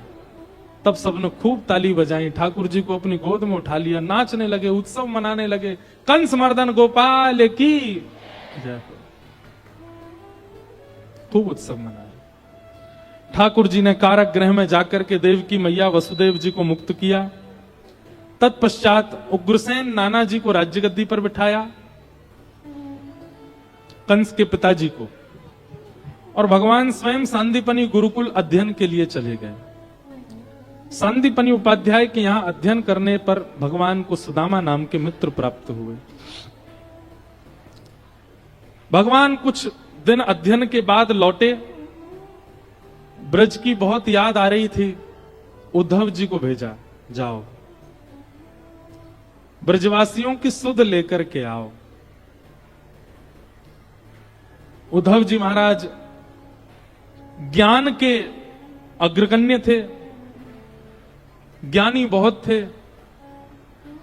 तब सबने खूब ताली बजाई, ठाकुर जी को अपनी गोद में उठा लिया, नाचने लगे, उत्सव मनाने लगे। कंस मर्दन गोपाल की जय। खूब उत्सव मनाया। ठाकुर जी ने कारागृह में जाकर के देवकी मैया वसुदेव जी को मुक्त किया। तत्पश्चात उग्रसेन नाना जी को राज्य गद्दी पर बिठाया, कंस के पिताजी को, और भगवान स्वयं सांदीपनी गुरुकुल अध्ययन के लिए चले गए। सांदीपनी उपाध्याय के यहां अध्ययन करने पर भगवान को सुदामा नाम के मित्र प्राप्त हुए। भगवान कुछ दिन अध्ययन के बाद लौटे। ब्रज की बहुत याद आ रही थी। उद्धव जी को भेजा, जाओ ब्रजवासियों की सुध लेकर के आओ। उद्धव जी महाराज ज्ञान के अग्रगण्य थे, ज्ञानी बहुत थे।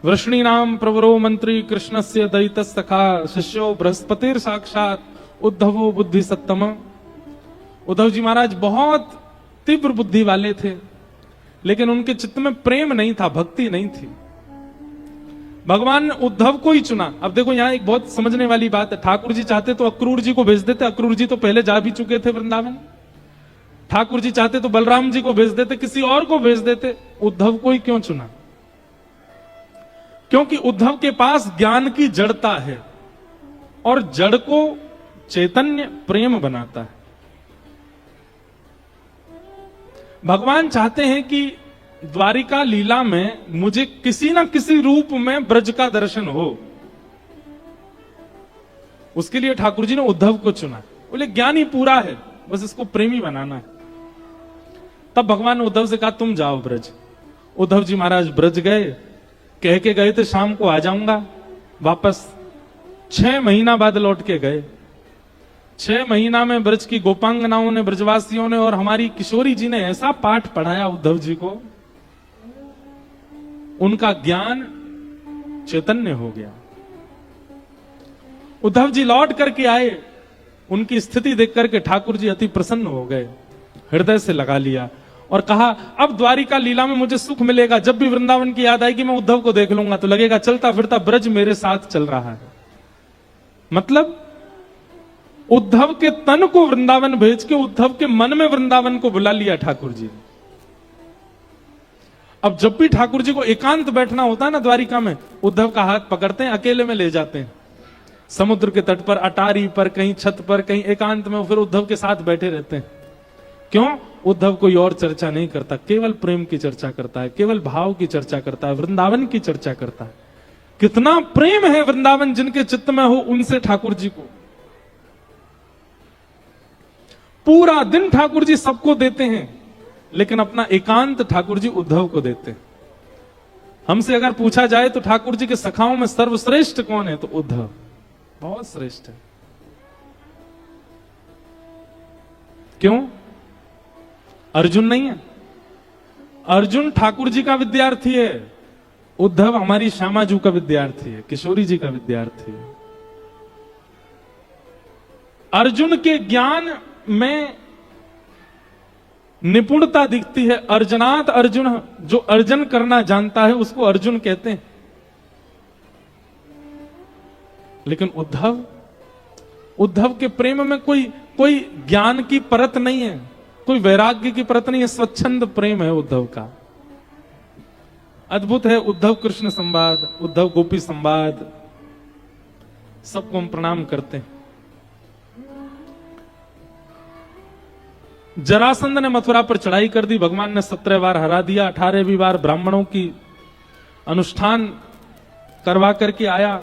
वृष्णि नाम प्रवरो मंत्री कृष्णस्य दयित सखा शिष्यो बृहस्पतिर साक्षात उद्धवो बुद्धि सत्तम। उद्धव जी महाराज बहुत तीव्र बुद्धि वाले थे, लेकिन उनके चित्त में प्रेम नहीं था, भक्ति नहीं थी। भगवान ने उद्धव को ही चुना। अब देखो यहां एक बहुत समझने वाली बात है। ठाकुर जी चाहते तो अक्रूर जी को भेज देते, अक्रूर जी तो पहले जा भी चुके थे वृंदावन। ठाकुर जी चाहते तो बलराम जी को भेज देते, किसी और को भेज देते। उद्धव को ही क्यों चुना? क्योंकि उद्धव के पास ज्ञान की जड़ता है, और जड़ को चैतन्य प्रेम बनाता है। भगवान चाहते हैं कि द्वारिका लीला में मुझे किसी ना किसी रूप में ब्रज का दर्शन हो। उसके लिए ठाकुर जी ने उद्धव को चुना। बोले ज्ञानी पूरा है, बस इसको प्रेमी बनाना है। तब भगवान ने उद्धव से कहा तुम जाओ ब्रज। उद्धव जी महाराज ब्रज गए, कह के गए थे शाम को आ जाऊंगा वापस। 6 महीना बाद लौट के गए। 6 महीना में ब्रज की गोपांगनाओं ने, ब्रजवासियों ने और हमारी किशोरी जी ने ऐसा पाठ पढ़ाया उद्धव जी को, उनका ज्ञान चैतन्य हो गया। उद्धव जी लौट करके आए, उनकी स्थिति देख करके ठाकुर जी अति प्रसन्न हो गए, हृदय से लगा लिया और कहा अब द्वारिका लीला में मुझे सुख मिलेगा। जब भी वृंदावन की याद आएगी मैं उद्धव को देख लूंगा, तो लगेगा चलता फिरता ब्रज मेरे साथ चल रहा है। मतलब उद्धव के तन को वृंदावन भेज के उद्धव के मन में वृंदावन को बुला लिया ठाकुर जी। अब जब भी ठाकुर जी को एकांत बैठना होता है ना द्वारिका में, उद्धव का हाथ पकड़ते हैं, अकेले में ले जाते हैं समुद्र के तट पर, अटारी पर, कहीं छत पर, कहीं एकांत में, फिर उद्धव के साथ बैठे रहते हैं। क्यों? उद्धव कोई और चर्चा नहीं करता, केवल प्रेम की चर्चा करता है, केवल भाव की चर्चा करता है, वृंदावन की चर्चा करता है। कितना प्रेम है वृंदावन जिनके चित्त में हो उनसे ठाकुर जी को। पूरा दिन ठाकुर जी सबको देते हैं, लेकिन अपना एकांत ठाकुर जी उद्धव को देते हैं। हमसे अगर पूछा जाए तो ठाकुर जी के सखाओं में सर्वश्रेष्ठ कौन है, तो उद्धव बहुत श्रेष्ठ है। क्यों? अर्जुन नहीं है। अर्जुन ठाकुर जी का विद्यार्थी है, उद्धव हमारी श्यामाजू का विद्यार्थी है, किशोरी जी का विद्यार्थी है। अर्जुन के ज्ञान में निपुणता दिखती है। अर्जुनात अर्जुन, जो अर्जन करना जानता है उसको अर्जुन कहते हैं। लेकिन उद्धव के प्रेम में कोई ज्ञान की परत नहीं है, कोई वैराग्य की परत नहीं है, स्वच्छंद प्रेम है उद्धव का। अद्भुत है उद्धव कृष्ण संवाद, उद्धव गोपी संवाद, सबको हम प्रणाम करते हैं। जरासंध ने मथुरा पर चढ़ाई कर दी, भगवान ने 17 बार हरा दिया। 18वीं बार ब्राह्मणों की अनुष्ठान करवा करके आया।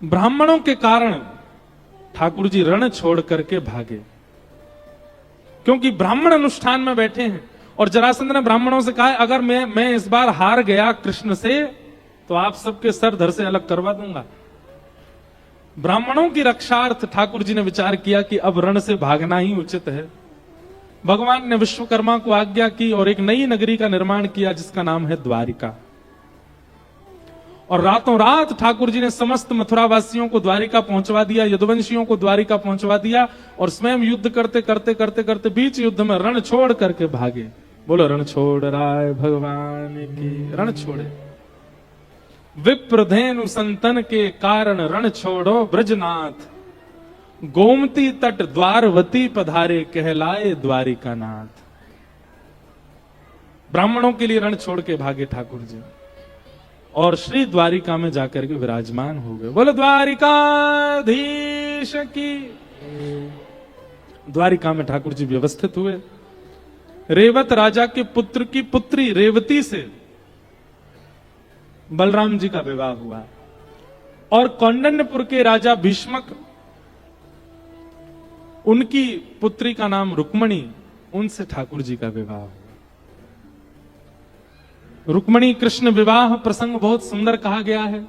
ब्राह्मणों के कारण ठाकुर जी रण छोड़ करके भागे, क्योंकि ब्राह्मण अनुष्ठान में बैठे हैं। और जरासंध ने ब्राह्मणों से कहा अगर मैं इस बार हार गया कृष्ण से तो आप सबके सर धर से अलग करवा दूंगा। ब्राह्मणों की रक्षार्थ ठाकुर जी ने विचार किया कि अब रण से भागना ही उचित है। भगवान ने विश्वकर्मा को आज्ञा की और एक नई नगरी का निर्माण किया जिसका नाम है द्वारिका। और रातों रात ठाकुर जी ने समस्त मथुरा वासियों को द्वारिका पहुंचवा दिया, यदुवंशियों को द्वारिका पहुंचवा दिया और स्वयं युद्ध करते करते करते करते बीच युद्ध में रण छोड़ करके भागे। बोलो रण छोड़ राय भगवान की। रण छोड़े, विप्रधेनु संतन के कारण रण छोड़ो ब्रजनाथ, गोमती तट द्वारवती पधारे कहलाए द्वारिका नाथ। ब्राह्मणों के लिए रण छोड़ के भागे ठाकुर जी और श्री द्वारिका में जाकर के विराजमान हो गए। बोलो द्वारिकाधीश की। द्वारिका में ठाकुर जी व्यवस्थित हुए। रेवत राजा के पुत्र की पुत्री रेवती से बलराम जी का विवाह हुआ और कौंडन्यपुर के राजा भीष्मक, उनकी पुत्री का नाम रुक्मणी, उनसे ठाकुर जी का विवाह हुआ। रुक्मणी कृष्ण विवाह प्रसंग बहुत सुंदर कहा गया है।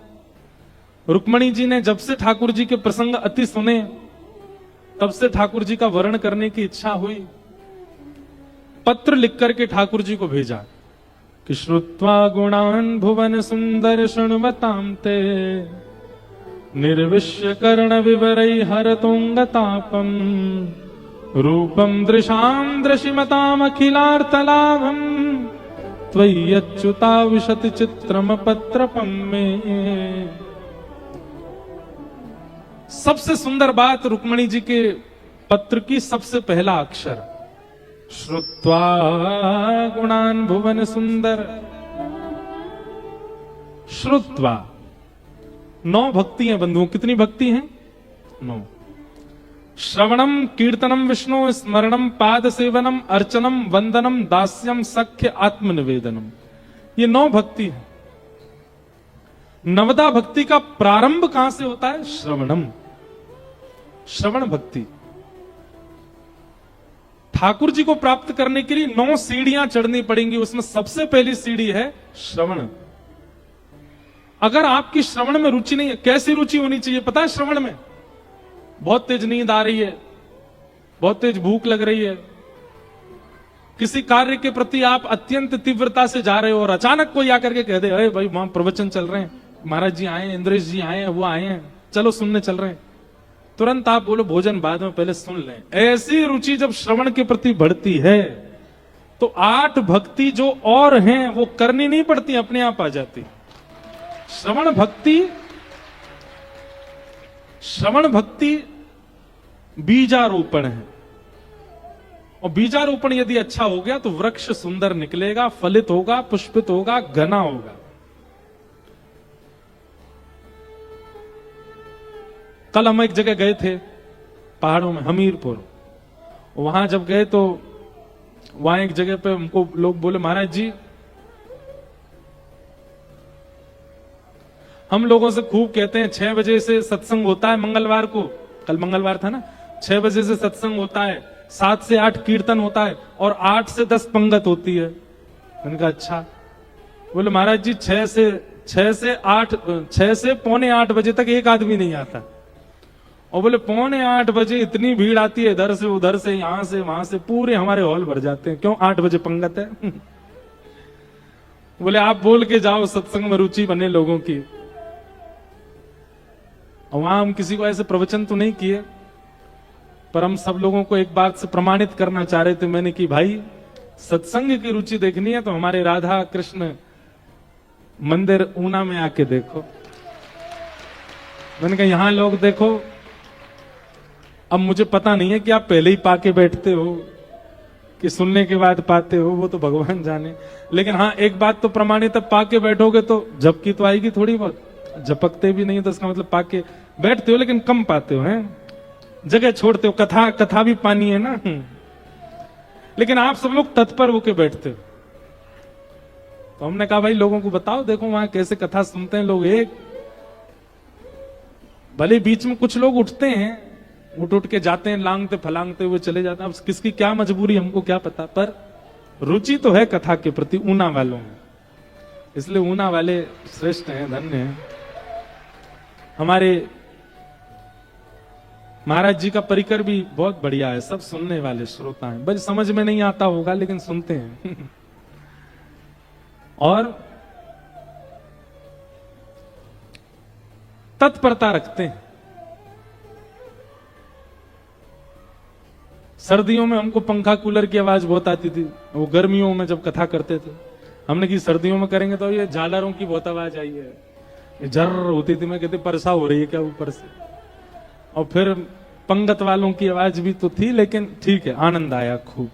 रुक्मणी जी ने जब से ठाकुर जी के प्रसंग अति सुने तब से ठाकुर जी का वर्ण करने की इच्छा हुई। पत्र लिख करके ठाकुर जी को भेजा कि श्रुत्वा गुणान भुवन सुंदर शृण्वतां ते, निर्विश्य कर्ण विवरै हरतुंगतापम, रूपम दृशाम दृशिमताम अखिलार्थलाभम, त्वय्यच्युता विशति चित्रम पत्रपम में। सबसे सुंदर बात रुक्मणी जी के पत्र की सबसे पहला अक्षर श्रुत्वा गुणान भुवन सुंदर। श्रुत्वा 9 भक्ति हैं बंधुओं। कितनी भक्ति हैं? 9। श्रवणम कीर्तनम विष्णु स्मरणम पाद सेवनम अर्चनम वंदनम दास्यम सख्य आत्मनिवेदनम, ये 9 भक्ति है। नवदा भक्ति का प्रारंभ कहां से होता है? श्रवणम, श्रवण भक्ति। ठाकुर जी को प्राप्त करने के लिए 9 सीढ़ियां चढ़नी पड़ेंगी, उसमें सबसे पहली सीढ़ी है श्रवण। अगर आपकी श्रवण में रुचि नहीं है, कैसी रुचि होनी चाहिए पता है? श्रवण में बहुत तेज नींद आ रही है, बहुत तेज भूख लग रही है, किसी कार्य के प्रति आप अत्यंत तीव्रता से जा रहे हो और अचानक कोई आकर के कह दे अरे भाई वहां प्रवचन चल रहे हैं, महाराज जी आए हैं, इंद्रेश जी आए हैं, वो आए हैं, चलो सुनने चल रहे हैं, तुरंत आप बोलो भोजन बाद में, पहले सुन लें। ऐसी रुचि जब श्रवण के प्रति बढ़ती है तो 8 भक्ति जो और हैं वो करनी नहीं पड़ती, अपने आप आ जाती। श्रवण भक्ति बीजारोपण है, और बीजारोपण यदि अच्छा हो गया तो वृक्ष सुंदर निकलेगा, फलित होगा, पुष्पित होगा, घना होगा। कल हम एक जगह गए थे पहाड़ों में, हमीरपुर। वहां जब गए तो वहां एक जगह पे हमको लोग बोले महाराज जी हम लोगों से खूब कहते हैं 6 बजे से सत्संग होता है मंगलवार को, कल मंगलवार था ना, 6 बजे से सत्संग होता है, 7 से 8 कीर्तन होता है और 8 से 10 पंगत होती है। मैंने कहा अच्छा। बोले महाराज जी 6 से पौने 8 बजे तक एक आदमी नहीं आता, और बोले पौने 8 बजे इतनी भीड़ आती है, इधर से उधर से यहां से वहां से, पूरे हमारे हॉल भर जाते हैं। क्यों? 8 बजे पंगत है। बोले आप बोल के जाओ सत्संग में रुचि बने लोगों की। वहां हम किसी को ऐसे प्रवचन तो नहीं किए, पर हम सब लोगों को एक बात से प्रमाणित करना चाह रहे थे। मैंने कि भाई सत्संग की रुचि देखनी है तो हमारे राधा कृष्ण मंदिर ऊना में आके देखो। मैंने कहा यहां लोग देखो, अब मुझे पता नहीं है कि आप पहले ही पाके बैठते हो कि सुनने के बाद पाते हो, वो तो भगवान जाने। लेकिन हाँ एक बात तो प्रमाणित है, पाके बैठोगे तो झपकी तो आएगी थोड़ी बहुत। झपकते भी नहीं तो इसका मतलब पाके बैठते हो लेकिन कम पाते हो, हैं जगह छोड़ते हो। कथा भी पानी है ना, लेकिन आप सब लोग तत्पर होके बैठते हो। तो हमने कहा भाई लोगों को बताओ, देखो वहां कैसे कथा सुनते हैं लोग। एक भले बीच में कुछ लोग उठते हैं, उठ के जाते हैं, लांगते फलांगते हुए चले जाते हैं। अब किसकी क्या मजबूरी हमको क्या पता, पर रुचि तो है कथा के प्रति ऊना वालों में। इसलिए ऊना वाले श्रेष्ठ हैं, धन्य हैं। हमारे महाराज जी का परिकर भी बहुत बढ़िया है, सब सुनने वाले श्रोता हैं, बस समझ में नहीं आता होगा लेकिन सुनते हैं। और तत्परता रखते हैं। सर्दियों में हमको पंखा कूलर की आवाज बहुत आती थी, वो गर्मियों में जब कथा करते थे हमने की सर्दियों में करेंगे तो ये झालरों की बहुत आवाज आई है, ये जर्र होती थी, मैं कहती परसा हो रही है क्या ऊपर से। और फिर पंगत वालों की आवाज भी तो थी, लेकिन ठीक है, आनंद आया खूब।